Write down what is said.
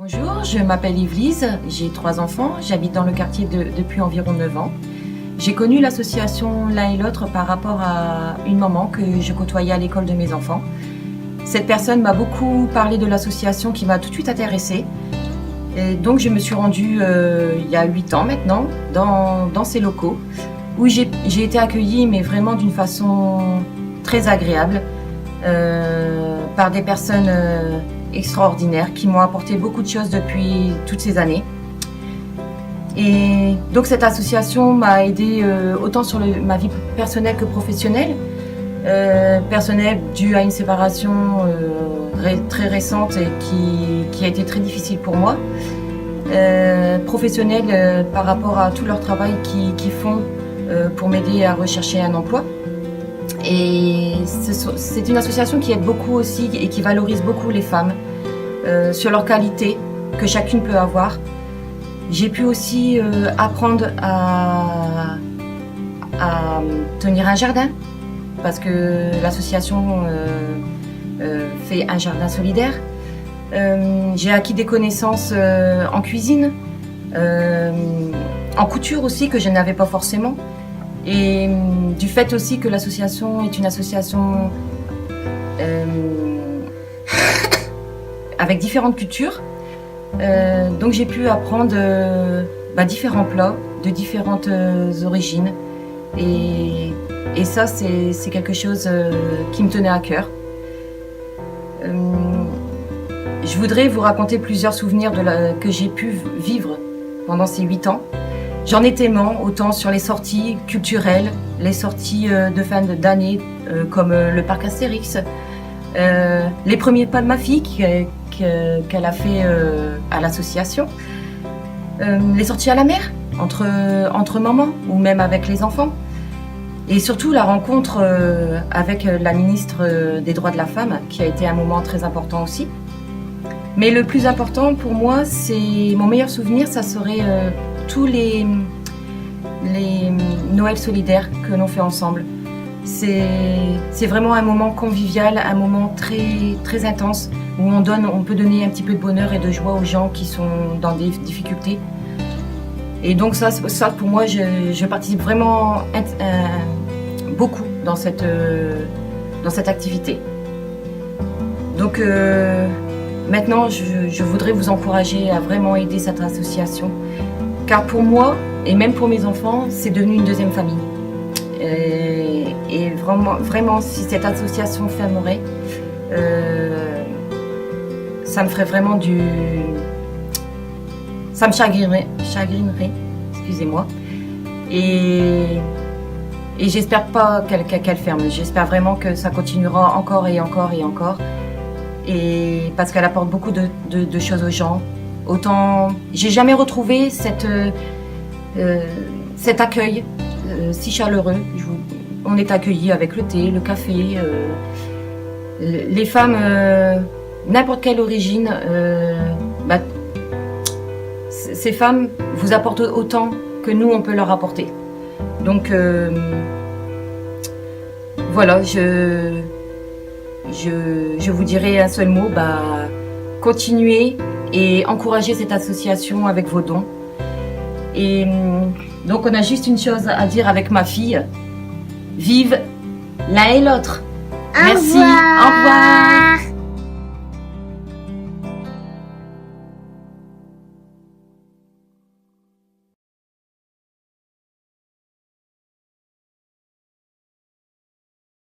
Bonjour, je m'appelle Yvelise, j'ai 3 enfants, j'habite dans le quartier depuis environ 9 ans. J'ai connu l'association L'un et l'autre par rapport à une maman que je côtoyais à l'école de mes enfants. Cette personne m'a beaucoup parlé de l'association qui m'a tout de suite intéressée. Et donc je me suis rendue il y a 8 ans maintenant dans ces locaux où j'ai été accueillie mais vraiment d'une façon très agréable par des personnes extraordinaires qui m'ont apporté beaucoup de choses depuis toutes ces années. Et donc cette association m'a aidée autant sur ma vie personnelle que professionnelle. Personnelle due à une séparation très récente et qui a été très difficile pour moi. Professionnelle par rapport à tout leur travail qu'ils font pour m'aider à rechercher un emploi. Et c'est une association qui aide beaucoup aussi et qui valorise beaucoup les femmes sur leurs qualités que chacune peut avoir. J'ai pu aussi apprendre à tenir un jardin parce que l'association fait un jardin solidaire. J'ai acquis des connaissances en cuisine, en couture aussi que je n'avais pas forcément. Et du fait aussi que l'association est une association avec différentes cultures, donc j'ai pu apprendre différents plats de différentes origines. Et ça, c'est quelque chose qui me tenait à cœur. Je voudrais vous raconter plusieurs souvenirs que j'ai pu vivre pendant ces 8 ans. J'en ai tellement, autant sur les sorties culturelles, les sorties de fin d'année comme le parc Astérix, les premiers pas de ma fille qu'elle a fait à l'association, les sorties à la mer entre mamans ou même avec les enfants, et surtout la rencontre avec la ministre des Droits de la Femme qui a été un moment très important aussi. Mais le plus important pour moi, c'est mon meilleur souvenir, ça serait tous les Noëls solidaires que l'on fait ensemble. C'est vraiment un moment convivial, un moment très, très intense où on peut donner un petit peu de bonheur et de joie aux gens qui sont dans des difficultés. Et donc ça pour moi, je participe vraiment beaucoup dans cette activité. Donc maintenant, je voudrais vous encourager à vraiment aider cette association. Car pour moi, et même pour mes enfants, c'est devenu une deuxième famille. Et vraiment, si cette association fermerait, ça me ferait vraiment ça me chagrinerait, excusez-moi. Et j'espère pas qu'elle ferme. J'espère vraiment que ça continuera encore et encore et encore. Et parce qu'elle apporte beaucoup de choses aux gens. Autant, j'ai jamais retrouvé cet accueil si chaleureux. On est accueillis avec le thé, le café. Les femmes, n'importe quelle origine, ces femmes vous apportent autant que nous on peut leur apporter. Donc voilà, je vous dirais un seul mot, continuez et encouragez cette association avec vos dons. Et donc on a juste une chose à dire avec ma fille, vive l'un et l'autre. Merci, au revoir.